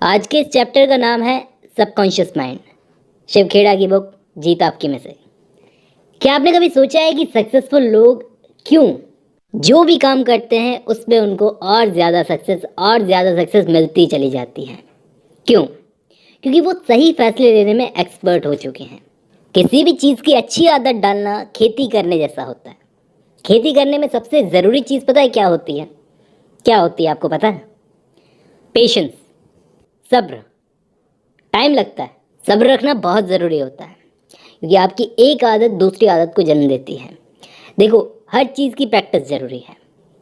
आज के इस चैप्टर का नाम है सबकॉन्शियस माइंड। शिव खेड़ा की बुक जीत आपकी में से। क्या आपने कभी सोचा है कि सक्सेसफुल लोग क्यों जो भी काम करते हैं उसमें उनको और ज़्यादा सक्सेस मिलती चली जाती है? क्यों? क्योंकि वो सही फैसले लेने में एक्सपर्ट हो चुके हैं। किसी भी चीज़ की अच्छी आदत डालना खेती करने जैसा होता है। खेती करने में सबसे ज़रूरी चीज़ पता है क्या होती है? क्या होती है आपको पता है? पेशेंस, सब्र। टाइम लगता है, सब्र रखना बहुत ज़रूरी होता है, क्योंकि आपकी एक आदत दूसरी आदत को जन्म देती है। देखो, हर चीज़ की प्रैक्टिस ज़रूरी है।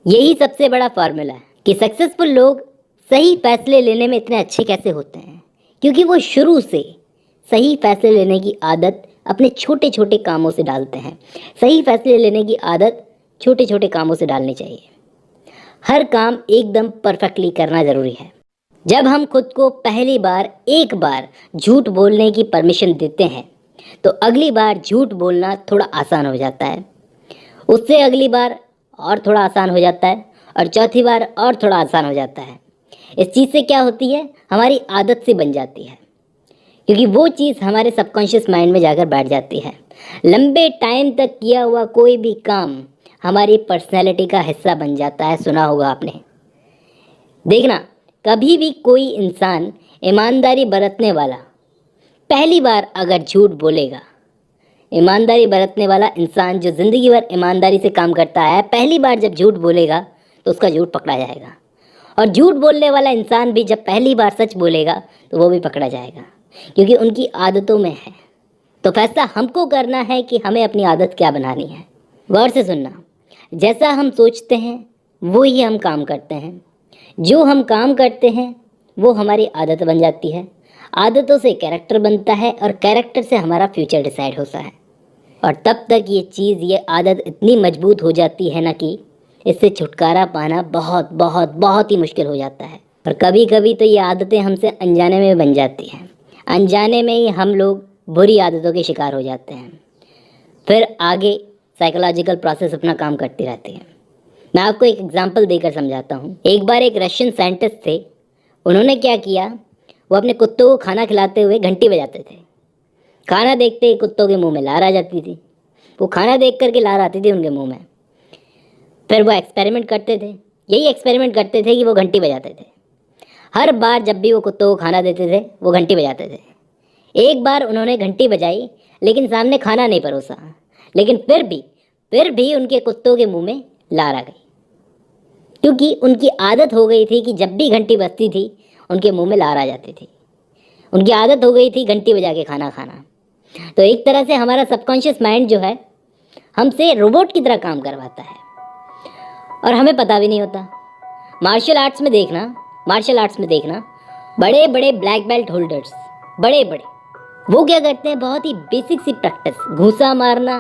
यही सबसे बड़ा फार्मूला है कि सक्सेसफुल लोग सही फैसले लेने में इतने अच्छे कैसे होते हैं, क्योंकि वो शुरू से सही फैसले लेने की आदत अपने छोटे छोटे कामों से डालते हैं। सही फैसले लेने की आदत छोटे छोटे कामों से डालनी चाहिए। हर काम एकदम परफेक्टली करना ज़रूरी है। जब हम खुद को पहली बार एक बार झूठ बोलने की परमिशन देते हैं तो अगली बार झूठ बोलना थोड़ा आसान हो जाता है, उससे अगली बार और थोड़ा आसान हो जाता है, और चौथी बार और थोड़ा आसान हो जाता है। इस चीज़ से क्या होती है, हमारी आदत से बन जाती है, क्योंकि वो चीज़ हमारे सबकॉन्शियस माइंड में जाकर बैठ जाती है। लंबे टाइम तक किया हुआ कोई भी काम हमारी पर्सनैलिटी का हिस्सा बन जाता है। सुना होगा आपने। देखना, कभी भी कोई इंसान ईमानदारी बरतने वाला पहली बार अगर झूठ बोलेगा, ईमानदारी बरतने वाला इंसान जो ज़िंदगी भर ईमानदारी से काम करता है, पहली बार जब झूठ बोलेगा तो उसका झूठ पकड़ा जाएगा। और झूठ बोलने वाला इंसान भी जब पहली बार सच बोलेगा तो वो भी पकड़ा जाएगा, क्योंकि उनकी आदतों में है। तो फैसला हमको करना है कि हमें अपनी आदत क्या बनानी है। गौर से सुनना, जैसा हम सोचते हैं वो ही हम काम करते हैं। जो हम काम करते हैं वो हमारी आदत बन जाती है। आदतों से कैरेक्टर बनता है, और कैरेक्टर से हमारा फ्यूचर डिसाइड होता है। और तब तक ये आदत इतनी मजबूत हो जाती है ना कि इससे छुटकारा पाना बहुत बहुत बहुत ही मुश्किल हो जाता है। और कभी कभी तो ये आदतें हमसे अनजाने में बन जाती हैं। अनजाने में ही हम लोग बुरी आदतों के शिकार हो जाते हैं। फिर आगे साइकोलॉजिकल प्रोसेस अपना काम करती रहती है। मैं आपको एक एग्जांपल देकर समझाता हूँ। एक बार एक रशियन साइंटिस्ट थे। उन्होंने क्या किया, वो अपने कुत्तों को खाना खिलाते हुए घंटी बजाते थे। खाना देखते ही कुत्तों के मुंह में लार आ जाती थी। वो खाना देख करके लार आती थी उनके मुंह में। फिर वो एक्सपेरिमेंट करते थे। यही एक्सपेरिमेंट करते थे कि वो घंटी बजाते थे। हर बार जब भी वो कुत्तों को खाना देते थे वो घंटी बजाते थे। एक बार उन्होंने घंटी बजाई, लेकिन सामने खाना नहीं परोसा, लेकिन फिर भी उनके कुत्तों के मुंह में लार आ गई, क्योंकि उनकी आदत हो गई थी कि जब भी घंटी बजती थी उनके मुंह में लार आ जाती थी। उनकी आदत हो गई थी घंटी बजा के खाना खाना। तो एक तरह से हमारा सबकॉन्शियस माइंड जो है हमसे रोबोट की तरह काम करवाता है, और हमें पता भी नहीं होता। मार्शल आर्ट्स में देखना बड़े बड़े ब्लैक बेल्ट होल्डर्स, बड़े बड़े, वो क्या करते हैं, बहुत ही बेसिक सी प्रैक्टिस, घूंसा मारना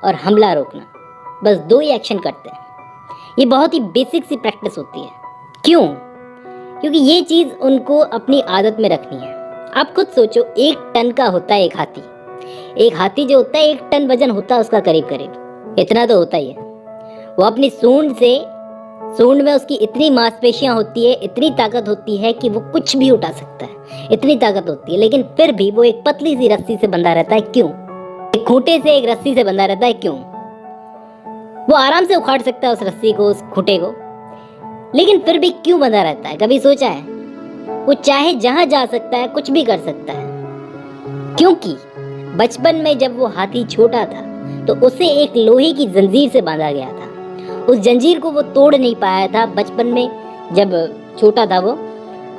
और हमला रोकना, बस दो ही एक्शन करते हैं। ये बहुत ही बेसिक सी प्रैक्टिस होती है। क्यों? क्योंकि ये चीज़ उनको अपनी आदत में रखनी है। आप खुद सोचो, 1 टन का होता है एक हाथी जो होता है 1 टन वजन होता है उसका, करीब करीब इतना तो होता ही है। वो अपनी सूंड में उसकी इतनी मांसपेशियां होती है, इतनी ताकत होती है कि वो कुछ भी उठा सकता है, इतनी ताकत होती है। लेकिन फिर भी वो एक पतली सी रस्सी से बंधा रहता है। क्यों? एक खूंटे से एक रस्सी से बंधा रहता है। क्यों? वो आराम से उखाड़ सकता है उस रस्सी को, उस खूंटे को, लेकिन फिर भी क्यों बंधा रहता है? कभी सोचा है? वो चाहे जहां जा सकता है, कुछ भी कर सकता है, क्योंकि बचपन में जब वो हाथी छोटा था तो उसे एक लोहे की जंजीर से बांधा गया था। उस जंजीर को वो तोड़ नहीं पाया था। बचपन में जब छोटा था वो,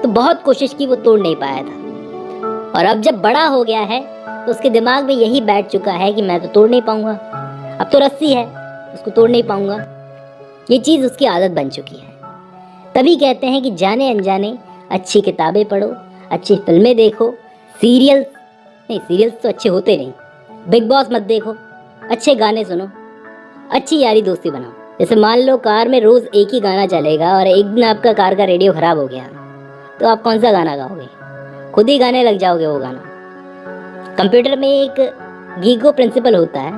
तो बहुत कोशिश की, वो तोड़ नहीं पाया था। और अब जब बड़ा हो गया है तो उसके दिमाग में यही बैठ चुका है कि मैं तो तोड़ नहीं पाऊंगा, अब तो रस्सी है, उसको तोड़ नहीं पाऊंगा। ये चीज़ उसकी आदत बन चुकी है। तभी कहते हैं कि जाने अनजाने अच्छी किताबें पढ़ो, अच्छी फिल्में देखो, सीरियल्स तो अच्छे होते नहीं, बिग बॉस मत देखो, अच्छे गाने सुनो, अच्छी यारी दोस्ती बनाओ। जैसे मान लो कार में रोज़ एक ही गाना चलेगा और एक दिन आपका कार का रेडियो ख़राब हो गया, तो आप कौन सा गाना गाओगे? खुद ही गाने लग जाओगे वो गाना। कंप्यूटर में एक गीगो प्रिंसिपल होता है,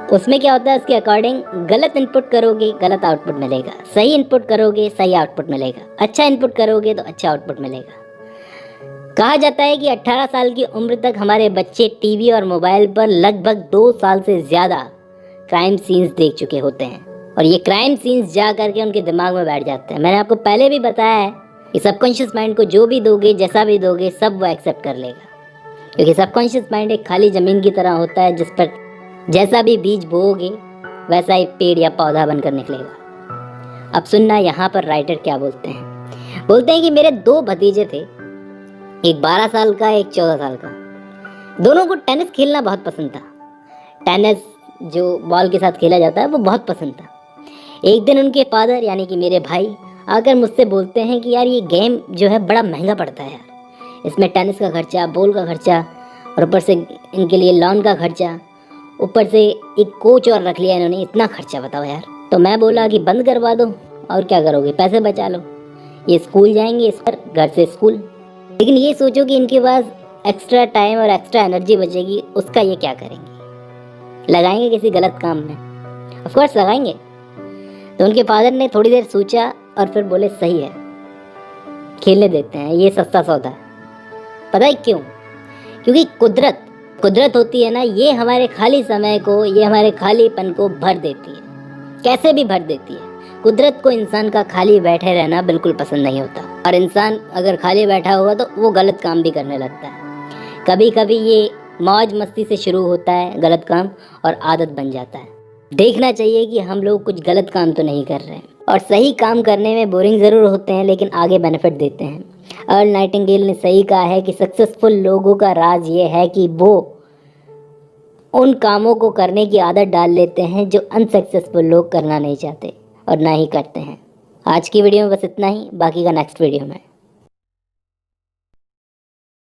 तो उसमें क्या होता है, उसके अकॉर्डिंग गलत इनपुट करोगे गलत आउटपुट मिलेगा, सही इनपुट करोगे सही आउटपुट मिलेगा, अच्छा इनपुट करोगे तो अच्छा आउटपुट मिलेगा। कहा जाता है कि 18 साल की उम्र तक हमारे बच्चे टीवी और मोबाइल पर लगभग 2 साल से ज़्यादा क्राइम सीन्स देख चुके होते हैं और ये क्राइम सीन्स जा करके उनके दिमाग में बैठ जाते हैं। मैंने आपको पहले भी बताया है कि सबकॉन्शियस माइंड को जो भी दोगे, जैसा भी दोगे, सब वो एक्सेप्ट कर लेगा, क्योंकि सबकॉन्शियस माइंड एक खाली ज़मीन की तरह होता है जिस पर जैसा भी बीज बोओगे वैसा ही पेड़ या पौधा बनकर निकलेगा। अब सुनना यहाँ पर राइटर क्या बोलते हैं। बोलते हैं कि मेरे 2 भतीजे थे, एक 12 साल का, एक 14 साल का। दोनों को टेनिस खेलना बहुत पसंद था। टेनिस जो बॉल के साथ खेला जाता है वो बहुत पसंद था। एक दिन उनके फादर यानी कि मेरे भाई आकर मुझसे बोलते हैं कि यार ये गेम जो है बड़ा महंगा पड़ता है यार, इसमें टेनिस का खर्चा, बॉल का खर्चा और ऊपर से इनके लिए लॉन का खर्चा, ऊपर से एक कोच और रख लिया इन्होंने, इतना खर्चा बताओ यार। तो मैं बोला कि बंद करवा दो, और क्या करोगे, पैसे बचा लो, ये स्कूल जाएंगे, इस पर घर से स्कूल। लेकिन ये सोचो कि इनके पास एक्स्ट्रा टाइम और एक्स्ट्रा एनर्जी बचेगी, उसका ये क्या करेंगे, लगाएंगे किसी गलत काम में? ऑफ कोर्स लगाएंगे। तो उनके फादर ने थोड़ी देर सोचा और फिर बोले सही है, खेलने देते हैं, ये सस्ता सौदा है। पता है क्यों? क्योंकि कुदरत होती है ना, ये हमारे खाली समय को, ये हमारे खालीपन को भर देती है, कैसे भी भर देती है। कुदरत को इंसान का खाली बैठे रहना बिल्कुल पसंद नहीं होता, और इंसान अगर खाली बैठा होगा तो वो गलत काम भी करने लगता है। कभी कभी ये मौज मस्ती से शुरू होता है गलत काम और आदत बन जाता है। देखना चाहिए कि हम लोग कुछ गलत काम तो नहीं कर रहे हैं, और सही काम करने में बोरिंग ज़रूर होते हैं लेकिन आगे बेनिफिट देते हैं। अर्ल नाइटिंगेल ने सही कहा है कि सक्सेसफुल लोगों का राज ये है कि वो उन कामों को करने की आदत डाल लेते हैं जो अनसक्सेसफुल लोग करना नहीं चाहते और ना ही करते हैं। आज की वीडियो में बस इतना ही, बाकी का नेक्स्ट वीडियो में।